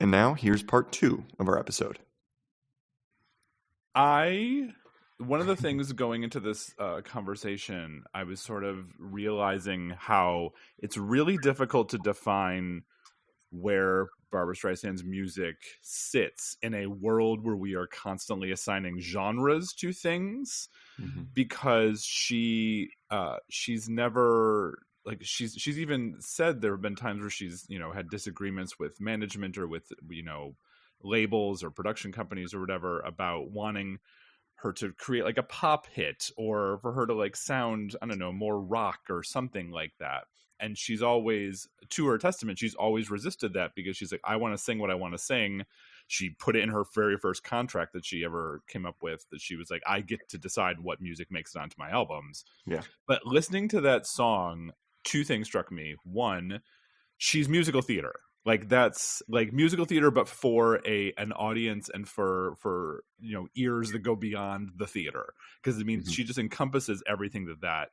And now here's part 2 of our episode. One of the things going into this conversation, I was sort of realizing how it's really difficult to define where Barbra Streisand's music sits in a world where we are constantly assigning genres to things, because she's never, like, she's even said there have been times where she's, had disagreements with management or with, labels or production companies or whatever about wanting her to create like a pop hit or for her to like sound, I don't know, more rock or something like that. And she's always, to her testament, she's always resisted that, because she's like, I want to sing what I want to sing. She put it in her very first contract that she ever came up with, that she was like, I get to decide what music makes it onto my albums. Yeah. But listening to that song, two things struck me. One, she's musical theater. Like, that's like musical theater, but for an audience and for ears that go beyond the theater, because it means she just encompasses everything that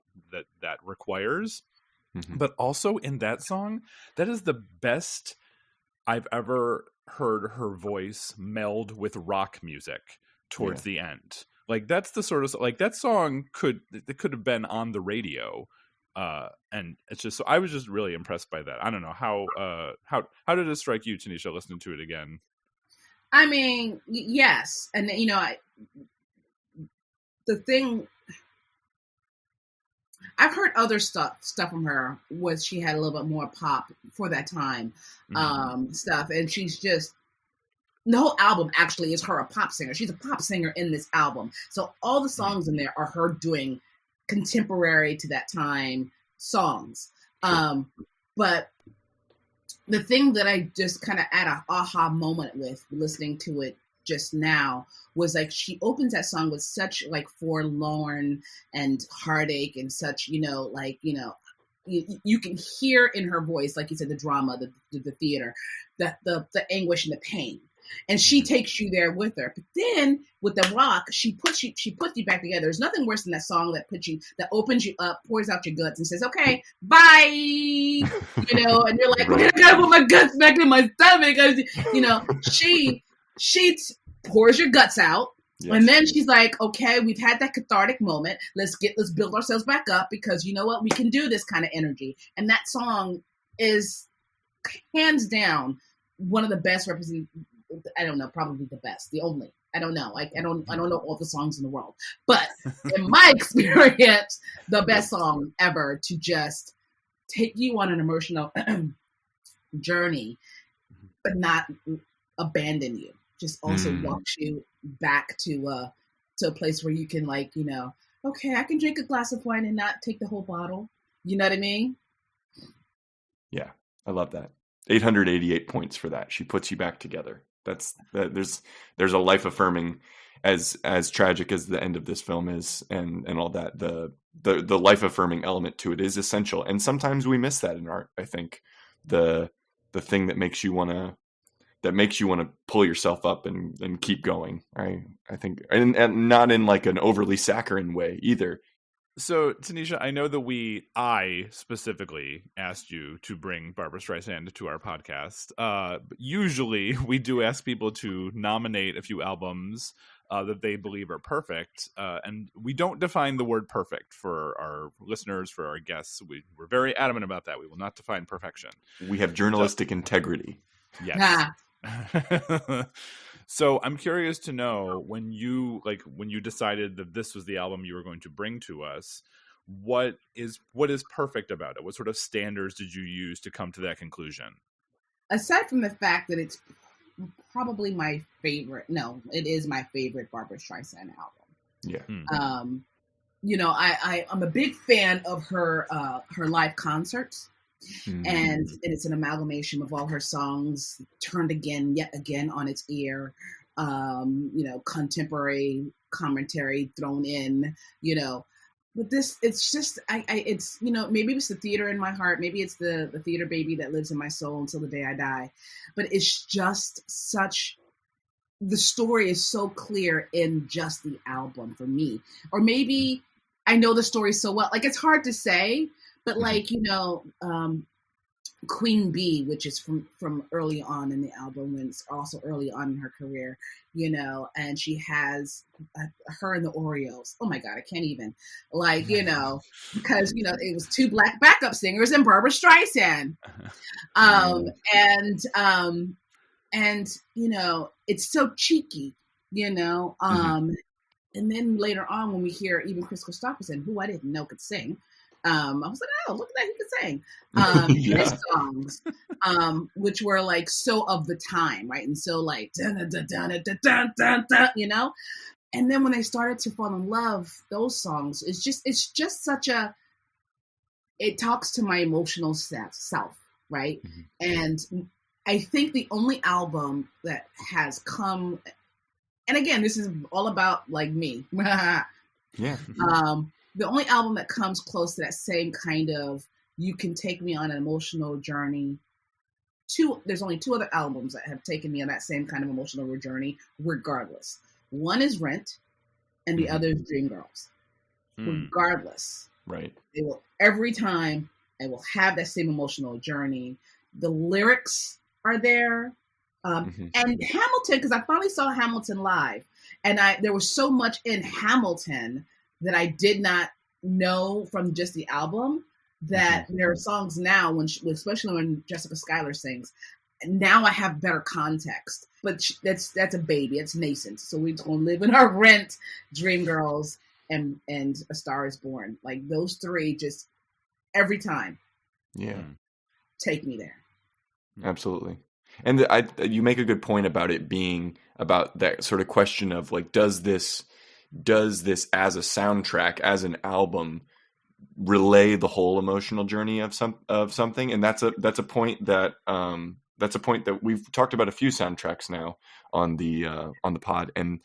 requires. But also in that song, that is the best I've ever heard her voice meld with rock music towards the end. Like, that's the sort of, like, that song could have been on the radio. And it's just, so I was just really impressed by that. I don't know how did it strike you, Tanesha, listening to it again? I mean, yes. And the thing, I've heard other stuff from her was she had a little bit more pop for that time, stuff. And she's just, the whole album actually is her a pop singer. She's a pop singer in this album. So all the songs in there are her doing contemporary to that time songs. But the thing that I just kind of had an aha moment with listening to it just now was like, she opens that song with such like forlorn and heartache and such, you can hear in her voice, like you said, the drama, the theater, the anguish and the pain. And she takes you there with her. But then with the rock, she puts you back together. There's nothing worse than that song that opens you up, pours out your guts, and says, "Okay, bye." And you're like, "I gotta put my guts back in my stomach." She pours your guts out. Yes. And then she's like, "Okay, we've had that cathartic moment. Let's build ourselves back up, because you know what? We can do this kind of energy." And that song is hands down one of the best I don't know, probably the best, the only. I don't know. I don't know all the songs in the world, but in my experience, the best song ever to just take you on an emotional journey, but not abandon you. Just also walks you back to a place where you can, like, okay, I can drink a glass of wine and not take the whole bottle. You know what I mean? Yeah, I love that. 888 points for that. She puts you back together. There's a life affirming, as tragic as the end of this film is, and all that, the life affirming element to it is essential. And sometimes we miss that in art. I think the thing that makes you want to pull yourself up and keep going. Right? I think, and not in like an overly saccharine way either. So, Tanesha, I know that I specifically asked you to bring Barbra Streisand to our podcast. Usually, we do ask people to nominate a few albums that they believe are perfect. And we don't define the word perfect for our listeners, for our guests. We're very adamant about that. We will not define perfection. We have journalistic integrity. Yes. So I'm curious to know, when you decided that this was the album you were going to bring to us, what is perfect about it? What sort of standards did you use to come to that conclusion? Aside from the fact that it's probably my favorite, it is my favorite Barbra Streisand album. Yeah. I'm a big fan of her live concerts. And it's an amalgamation of all her songs turned yet again on its ear, contemporary commentary thrown in, but it's just, it's, maybe it's the theater in my heart. Maybe it's the theater baby that lives in my soul until the day I die. But it's just the story is so clear in just the album for me. Or maybe I know the story so well. Like, it's hard to say. But like, Queen Bee, which is from early on in the album, and it's also early on in her career, you know, and she has her and the Oreos. Oh my God, I can't even, like, you know, because, you know, it was two Black backup singers and Barbra Streisand. And, you know, it's so cheeky, you know, and then later on when we hear even Kris Kristofferson, who I didn't know could sing, I was like, oh, look at that, he could sing. His songs, which were like so of the time, right? And so like, dun, dun, dun, dun, dun, dun, dun, you know? And then when I started to fall in love, those songs, it's just such a, it talks to my emotional self, right? And I think the only album that has come, and again, this is all about like me. The only album that comes close to that same kind of, you can take me on an emotional journey. There's only two other albums that have taken me on that same kind of emotional journey, regardless. One is Rent, and the other is Dreamgirls. Regardless, right? They will, every time I will have that same emotional journey. The lyrics are there, and Hamilton, because I finally saw Hamilton live, and there was so much in Hamilton that I did not know from just the album, that there are songs now, especially when Jessica Schuyler sings, now I have better context. But that's a baby, it's nascent. So we're going to live in our Rent, Dreamgirls, and A Star Is Born. Like those three, just every time, take me there. Absolutely. And you make a good point about it being about that sort of question of like, does this as a soundtrack, as an album, relay the whole emotional journey of something? And that's a point that we've talked about a few soundtracks now on the pod, and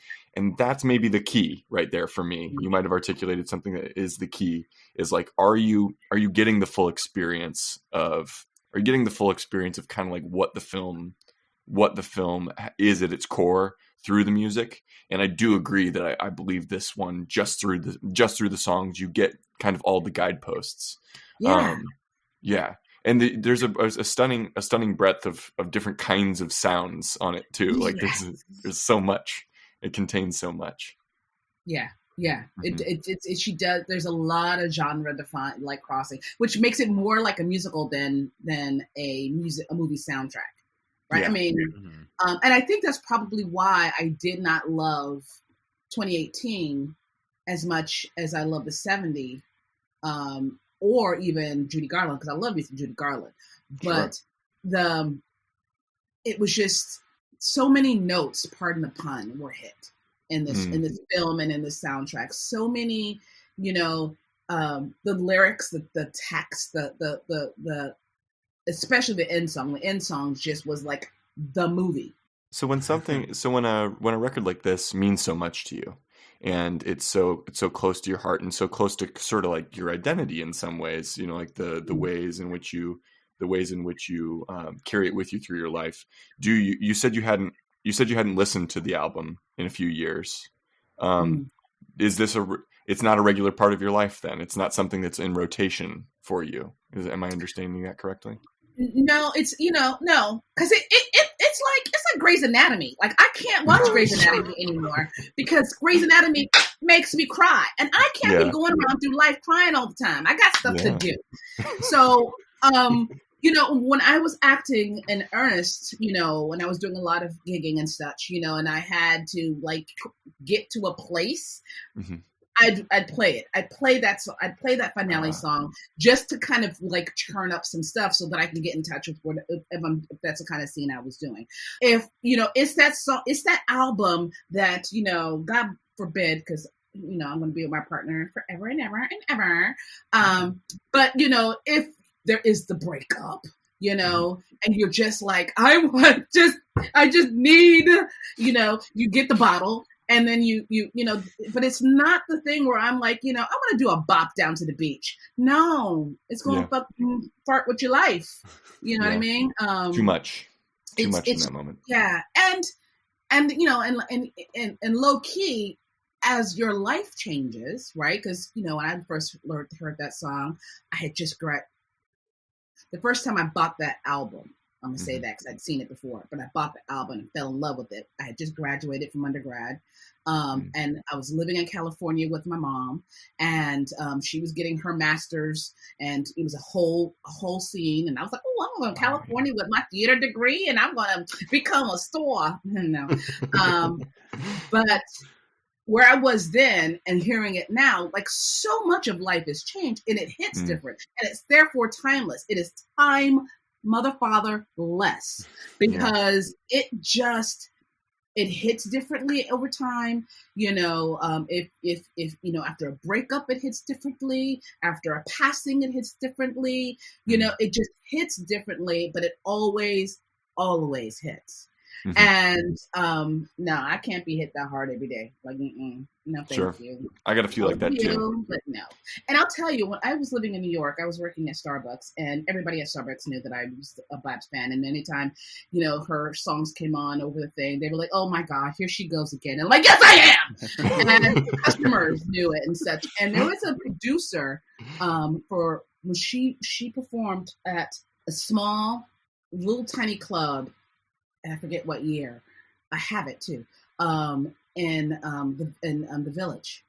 that's maybe the key right there for me. You might have articulated something that is the key, is like, are you getting the full experience of kind of like what the film is at its core through the music? And I do agree that I believe this one, just through the songs, you get kind of all the guideposts. And there's a stunning breadth of different kinds of sounds on it too. Like there's so much. It contains so much. Yeah. She does. There's a lot of genre defined, like crossing, which makes it more like a musical than a movie soundtrack. Right. Yeah. I mean, and I think that's probably why I did not love 2018 as much as I love the 70, or even Judy Garland, because I love me some Judy Garland. But it was just so many notes, pardon the pun, were hit in this film and in this soundtrack. So many, you know, the lyrics, the text, the especially the end song. The end song just was like the movie. So when a record like this means so much to you, and it's so close to your heart and so close to sort of like your identity in some ways, you know, like the ways in which you carry it with you through your life. You said you hadn't listened to the album in a few years. Is this it's not a regular part of your life then? It's not something that's in rotation for you. Am I understanding that correctly? No, it's, no, because it's like Grey's Anatomy. Like I can't watch Grey's Anatomy anymore because Grey's Anatomy makes me cry, and I can't be going around through life crying all the time. I got stuff to do. So, when I was acting in earnest, when I was doing a lot of gigging and such, and I had to like get to a place. Mm-hmm. I'd play it. I'd play that finale song just to kind of like churn up some stuff so that I can get in touch with if that's the kind of scene I was doing. If it's that song, it's that album that God forbid, because I'm going to be with my partner forever and ever and ever. But if there is the breakup, and you're just like, I just need, you get the bottle. And then but it's not the thing where I'm like, I want to do a bop down to the beach. No, it's going to fucking fart with your life. You know what I mean? Too much in that moment. Yeah. And low key, as your life changes, right? Because, when I first heard that song, I had just the first time I bought that album, I'm going to say that because I'd seen it before, but I bought the album and fell in love with it. I had just graduated from undergrad. And I was living in California with my mom, and she was getting her master's, and it was a whole scene. And I was like, oh, I'm going to California with my theater degree, and I'm going to become a star. No. But where I was then and hearing it now, like so much of life has changed, and it hits different, and it's therefore timeless. It is time mother father less, because it hits differently over time. If after a breakup it hits differently, after a passing it hits differently, it just hits differently, but it always hits. And no, I can't be hit that hard every day. Like, no, thank you. I got a few like that too. But no. And I'll tell you, when I was living in New York, I was working at Starbucks, and everybody at Starbucks knew that I was a Babs fan. And anytime, her songs came on over the thing, they were like, "Oh my God, here she goes again!" And I'm like, "Yes, I am!" And customers knew it and such. And there was a producer for when she performed at a small, little tiny club. And I forget what year. I have it too. In the Village,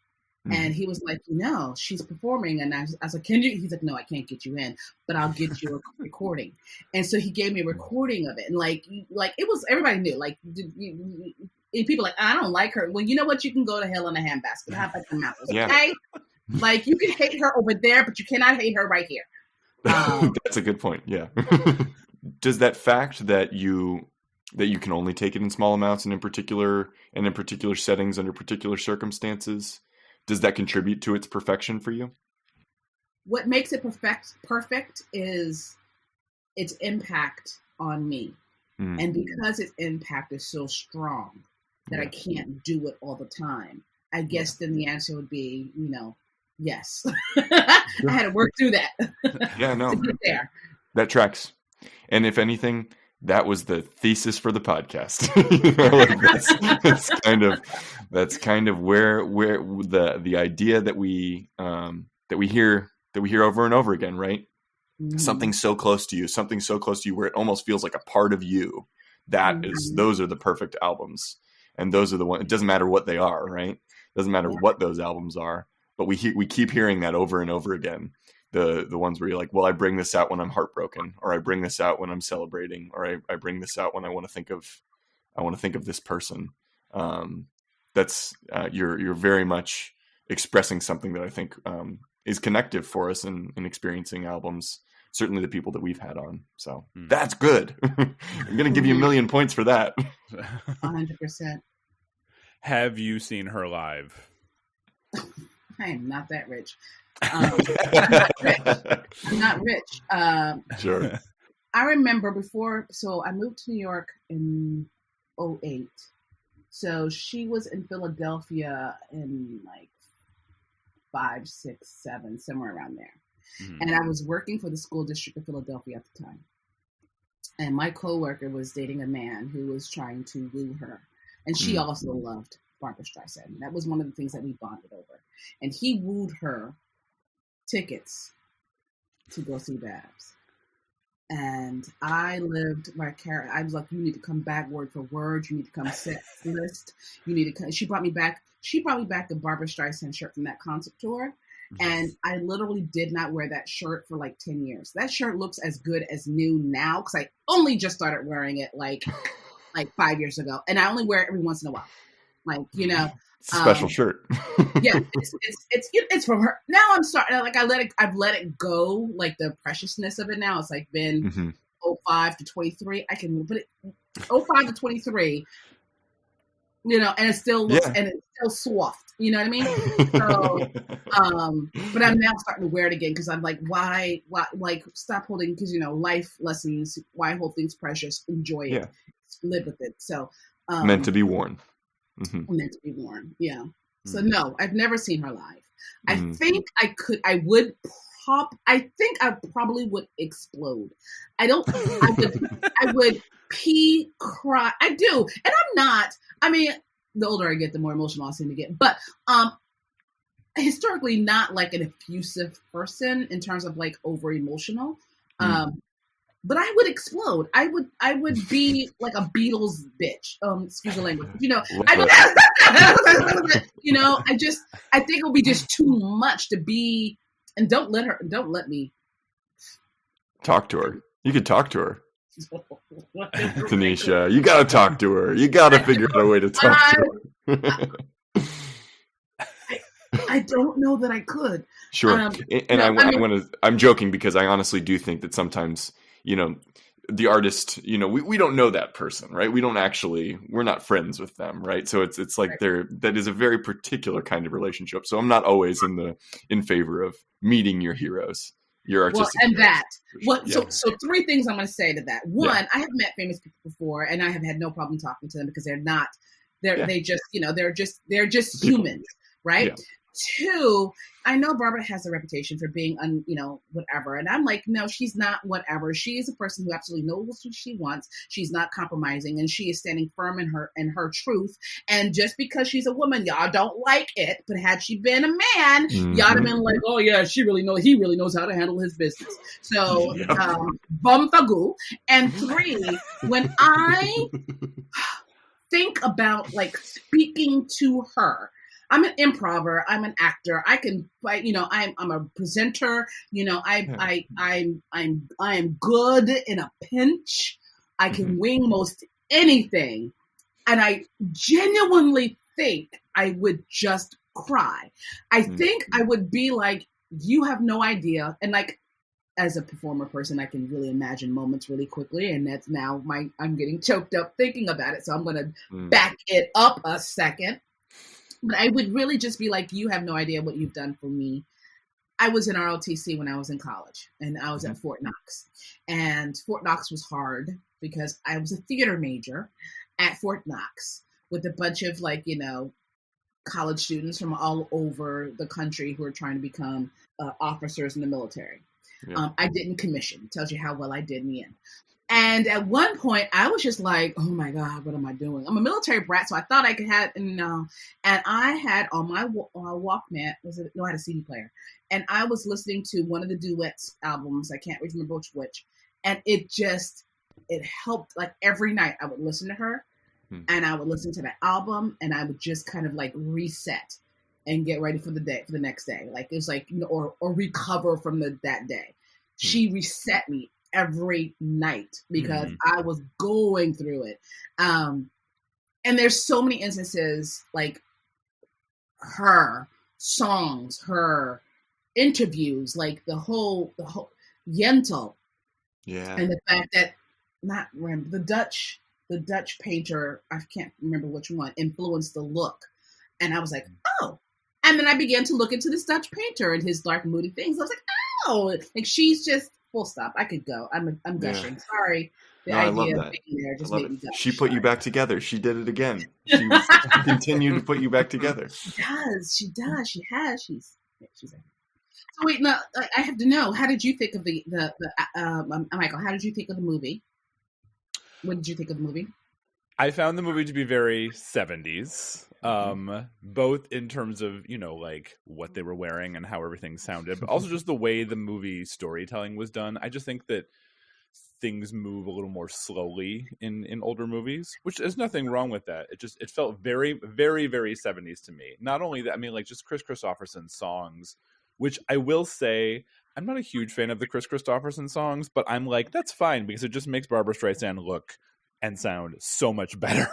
and he was like, she's performing, and I was like, can you? He's like, no, I can't get you in, but I'll get you a recording. And so he gave me a recording of it, and like it was, everybody knew, like people like, I don't like her. Well, you know what? You can go to hell in a handbasket. How about the mountains? Okay, like you can hate her over there, but you cannot hate her right here. That's a good point. Yeah. Does that fact that you can only take it in small amounts and in particular settings under particular circumstances, does that contribute to its perfection for you? What makes it perfect is its impact on me. And because its impact is so strong that I can't do it all the time, I guess then the answer would be, yes. I had to work through that. Yeah, no. To get there. That tracks. And if anything, that was the thesis for the podcast. That's kind of where the idea that we hear over and over again, right? Something so close to you where it almost feels like a part of you. Those are the perfect albums, and those are the ones. It doesn't matter what they are, right? It doesn't matter what those albums are, but we keep hearing that over and over again. The ones where you're like, well, I bring this out when I'm heartbroken, or I bring this out when I'm celebrating, or I bring this out when I want to think of this person. That's you're very much expressing something that I think is connective for us in experiencing albums. Certainly the people that we've had on. So that's good. I'm going to give you 1,000,000 points for that. 100%. Have you seen her live? I am not that rich. I'm not rich. Sure. I remember so I moved to New York in 2008. So she was in Philadelphia in like 5, 6, 7, somewhere around there. And I was working for the school district of Philadelphia at the time. And my coworker was dating a man who was trying to woo her. And she also loved Barbra Streisand. That was one of the things that we bonded over. And he wooed her tickets to go see Babs. And I lived my character. I was like, you need to come back word for word. You need to come set list. You need to come. She brought me back the Barbra Streisand shirt from that concert tour. And I literally did not wear that shirt for like 10 years. That shirt looks as good as new now because I only just started wearing it like 5 years ago. And I only wear it every once in a while. It's a special shirt. Yeah, it's from her. Now I'm starting, like I've let it go, like the preciousness of it now. It's like been 05 to 23. I can put it 05 to 23, and it still looks and it's still soft. You know what I mean? So, but I'm now starting to wear it again because I'm like, why, like stop holding, because life lessons, why hold things precious, enjoy it, live with it. So meant to be worn. Meant to be worn. Yeah. So no, I've never seen her live. I think I probably would explode. I would pee, cry. I do. And I'm not, the older I get, the more emotional I seem to get. But historically not like an effusive person in terms of like over emotional. but I would explode. I would be like a Beatles bitch. Excuse the language. You know, I think it would be just too much to be. And don't let me talk to her. You could talk to her. Tanesha, you gotta talk to her. You gotta figure out a way to talk to her. I don't know that I could. Sure. I'm joking because I honestly do think that sometimes, you know, the artist, you know, we don't know that person, right? We're not friends with them, right? So it's like that is a very particular kind of relationship. So I'm not always in favor of meeting your heroes. Your artistic So 3 things I'm going to say to that. One, I have met famous people before, and I have had no problem talking to them because they're just humans, right? Yeah. 2, I know Barbara has a reputation for being, whatever. And I'm like, no, she's not whatever. She is a person who absolutely knows what she wants. She's not compromising, and she is standing firm in her truth. And just because she's a woman, y'all don't like it. But had she been a man, y'all have been like, oh yeah, he really knows how to handle his business. So, bum fagoo. And 3, when I think about like speaking to her, I'm an improver. I'm an actor. I can, I'm a presenter. I am good in a pinch. I can wing most anything, and I genuinely think I would just cry. I think I would be like, you have no idea, and like. As a performer person, I can really imagine moments really quickly, and that's now I'm getting choked up thinking about it. So I'm going to back it up a second. But I would really just be like, you have no idea what you've done for me. I was in ROTC when I was in college, and I was at Fort Knox. And Fort Knox was hard because I was a theater major at Fort Knox with a bunch of college students from all over the country who are trying to become officers in the military. Yeah. I didn't commission. Tells you how well I did in the end. And at one point, I was just like, oh my God, what am I doing? I'm a military brat, so I thought I could have, and I had on my Walkman, I had a CD player, and I was listening to one of the duets albums, I can't remember which, and it helped, like every night I would listen to her, and I would listen to the album, and I would just kind of like reset and get ready for the next day. Like it was like, or recover from that day. She reset me every night because I was going through it. And there's so many instances like her songs, her interviews, like the whole Yentl. Yeah. And the fact that the Dutch painter, I can't remember which one, influenced the look. And I was like, oh. And then I began to look into this Dutch painter and his dark, moody things. I was like, oh, like she's just full stop. I could go. I'm gushing. Yeah. Sorry. The idea of being there just made me gush. She put you back together. She did it again. She continued to put you back together. She does. She has. She's so wait, no, I have to know. How did you think of the Michael? How did you think of the movie? What did you think of the movie? I found the movie to be very 70s, both in terms of, like what they were wearing and how everything sounded, but also just the way the movie storytelling was done. I just think that things move a little more slowly in older movies, which there's nothing wrong with that. It felt very, very, very 70s to me. Not only that, I mean, like just Kris Kristofferson's songs, which I will say, I'm not a huge fan of the Kris Kristofferson songs, but I'm like, that's fine because it just makes Barbra Streisand look and sound so much better.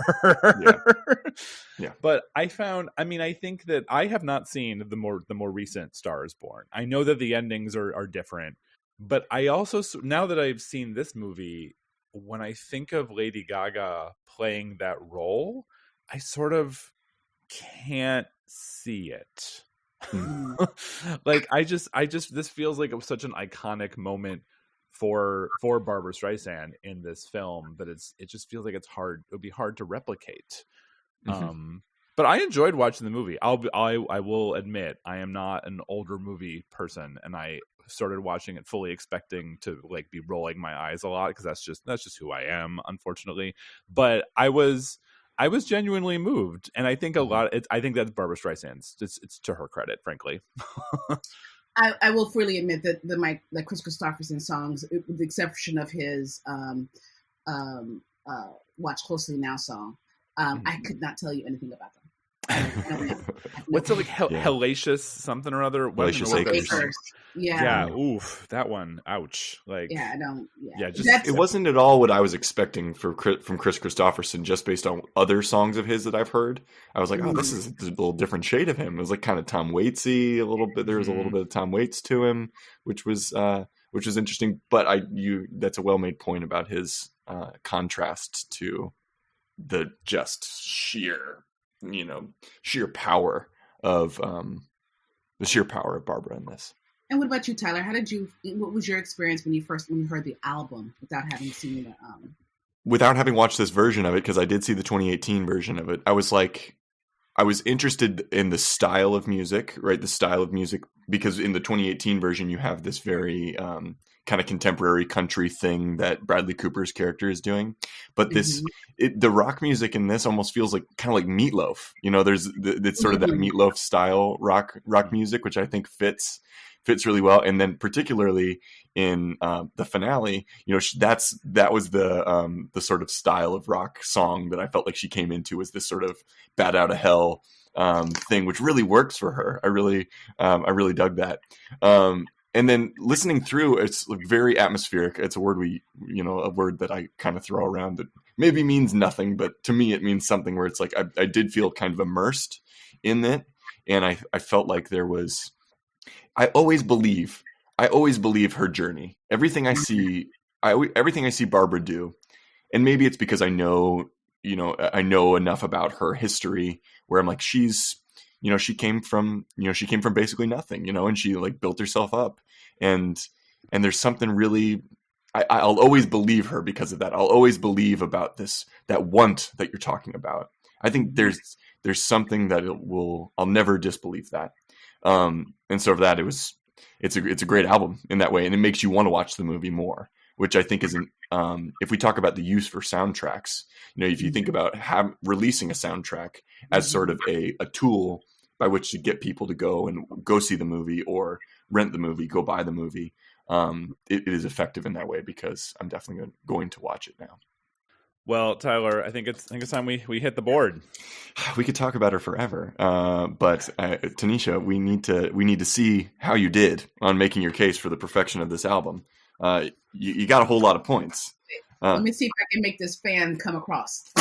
Yeah. But I think that I have not seen the more recent Star is Born. I know that the endings are different, but I also, now that I've seen this movie, when I think of Lady Gaga playing that role, I sort of can't see it. Like I just this feels like it was such an iconic moment for Barbra Streisand in this film that it just feels like it would be hard to replicate. But I enjoyed watching the movie. I will admit I am not an older movie person, and I started watching it fully expecting to like be rolling my eyes a lot because that's just who I am, unfortunately. But I was genuinely moved, and I think I think that's Barbra Streisand's. It's to her credit, frankly. I will freely admit that the Kris Kristofferson songs, with the exception of his Watch Closely Now song, I could not tell you anything about them. I don't know. What's it like? Hellacious something or other? Hellacious Acres. Yeah. Oof. That one. Ouch. Like. Yeah. I don't. Yeah. It wasn't at all what I was expecting from Kris Kristofferson, just based on other songs of his that I've heard. I was like, oh, this is a little different shade of him. It was like kind of Tom Waitsy a little bit. There was a little bit of Tom Waits to him, which was interesting. But that's a well made point about his contrast to the just sheer power of Barbra in this. And what about you, Tyler? What was your experience when you heard the album without having seen the without having watched this version of it? Because I did see the 2018 version of it. I was interested in the style of music, right? The style of music, because in the 2018 version you have this very kind of contemporary country thing that Bradley Cooper's character is doing, but the rock music in this almost feels like kind of like Meatloaf. It's sort of that Meatloaf style rock music, which I think fits really well. And then particularly in the finale, that was the sort of style of rock song that I felt like she came into, was this sort of Bat Out of Hell thing, which really works for her. I really dug that. And then listening through, it's very atmospheric. It's a word a word that I kind of throw around that maybe means nothing, but to me it means something, where it's like I did feel kind of immersed in it. And I felt like there was, I always believe her journey. Everything I see Barbra do, and maybe it's because I know enough about her history where I'm like, she came from basically nothing, and she like built herself up, and there's something really, I'll always believe her because of that. I'll always believe about that want that you're talking about. I think there's something that I'll never disbelieve that. And so for that, it's a great album in that way. And it makes you want to watch the movie more, which I think isn't, if we talk about the use for soundtracks, if you think about releasing a soundtrack as sort of a tool by which to get people to go see the movie or rent the movie, go buy the movie, it is effective in that way, because I'm definitely going to watch it now. Well, Tyler, I think it's time we hit the board. We could talk about her forever, but Tanesha, we need to see how you did on making your case for the perfection of this album. You got a whole lot of points. Let me see if I can make this fan come across.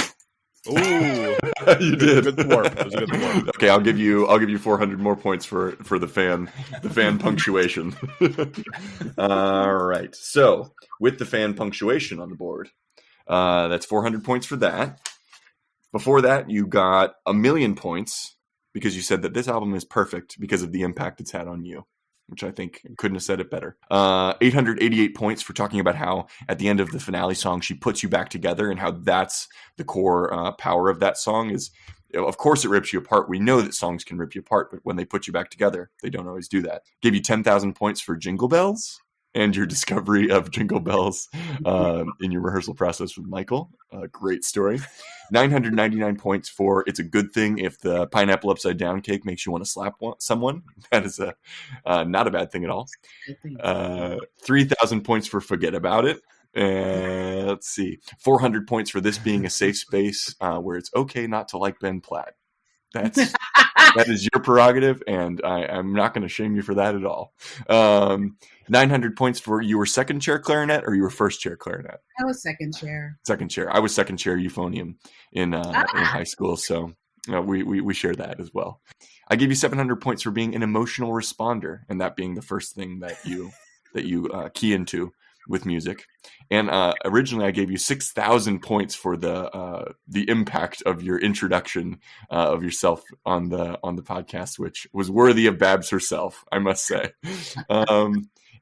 Ooh, you did. Good warp. It was a good warp. Okay, I'll give you 400 more points for the fan punctuation. All right. So with the fan punctuation on the board, that's 400 points for that. Before that, you got 1,000,000 points because you said that this album is perfect because of the impact it's had on you, which I think couldn't have said it better. 888 points for talking about how at the end of the finale song, she puts you back together, and how that's the core power of that song is, of course it rips you apart. We know that songs can rip you apart, but when they put you back together, they don't always do that. Gave you 10,000 points for Jingle Bells and your discovery of Jingle Bells in your rehearsal process with Michael. Great story. 999 points for It's a Good Thing If the Pineapple Upside Down Cake Makes You Want to Slap someone. That is not a bad thing at all. 3,000 points for Forget About It. And let's see, 400 points for this being a safe space where it's okay not to like Ben Platt. That is your prerogative, and I'm not going to shame you for that at all. 900 points for you were second chair clarinet, or you were first chair clarinet? I was second chair. Second chair. I was second chair euphonium in high school, so we share that as well. I gave you 700 points for being an emotional responder, and that being the first thing that you key into with music. And originally I gave you 6,000 points for the impact of your introduction of yourself on the podcast, which was worthy of Babs herself, I must say.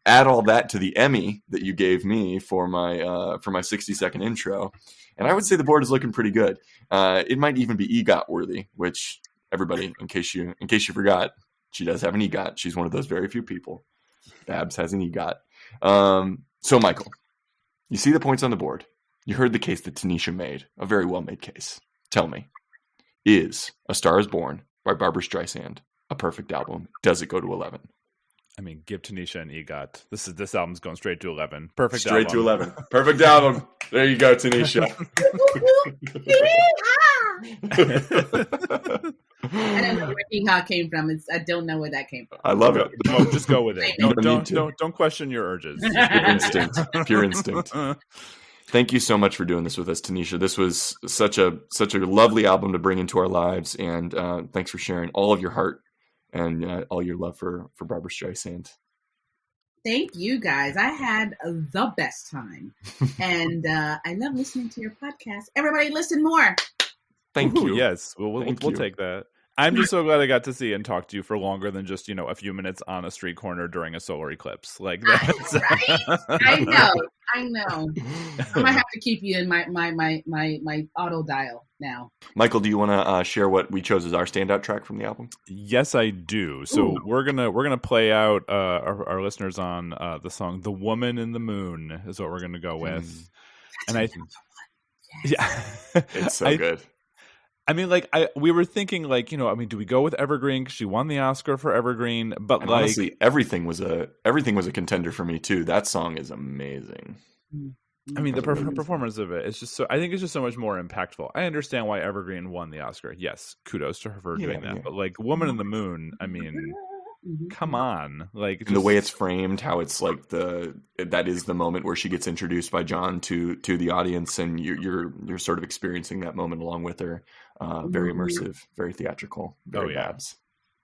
Add all that to the Emmy that you gave me for my 60-second intro, and I would say the board is looking pretty good. It might even be EGOT worthy, which everybody, in case you forgot, she does have an EGOT. She's one of those very few people. Babs has an EGOT. So, Michael, you see the points on the board. You heard the case that Tanesha made, a very well-made case. Tell me, is A Star Is Born by Barbra Streisand a perfect album? Does it go to 11? I mean, give Tanesha an EGOT. This album's going straight to 11. Perfect. Straight to album. 11. Perfect album. There you go, Tanesha. I don't know where hee-haw came from. I don't know where that came from. I love it. Well, just go with it. Don't question your urges. Pure instinct. Pure instinct. Thank you so much for doing this with us, Tanesha. This was such a lovely album to bring into our lives, and thanks for sharing all of your heart and all your love for Barbra Streisand. Thank you, guys. I had the best time, and I love listening to your podcast. Everybody, listen more. Thank you. Yes, we'll take that. I'm just so glad I got to see and talk to you for longer than just a few minutes on a street corner during a solar eclipse. Like that's... Right? I know. I might have to keep you in my auto dial now. Michael, do you want to share what we chose as our standout track from the album? Yes, I do. So we're gonna play out our listeners on the song "The Woman in the Moon" is what we're gonna go with, and I think, yeah, it's so good. I mean, we were thinking, do we go with Evergreen? 'Cause she won the Oscar for Evergreen, but and honestly, everything was a contender for me too. That song is amazing. I mean, the performance of it is just so. I think it's just so much more impactful. I understand why Evergreen won the Oscar. Yes, kudos to her for doing that. But "Woman in the Moon," I mean, come on, and the way it's framed, how it's that is the moment where she gets introduced by John to the audience, and you're sort of experiencing that moment along with her. Very immersive, very theatrical, very Babs.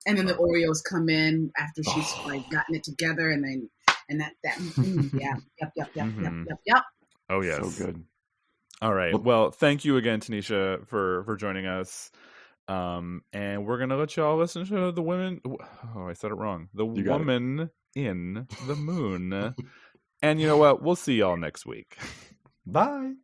And then the Oreos come in after she's gotten it together, and that yep. Oh yes, so good. All right, well, thank you again, Tanesha, for joining us. And we're gonna let y'all listen to the women. Oh, I said it wrong. The Woman in the Moon. And you know what? We'll see y'all next week. Bye.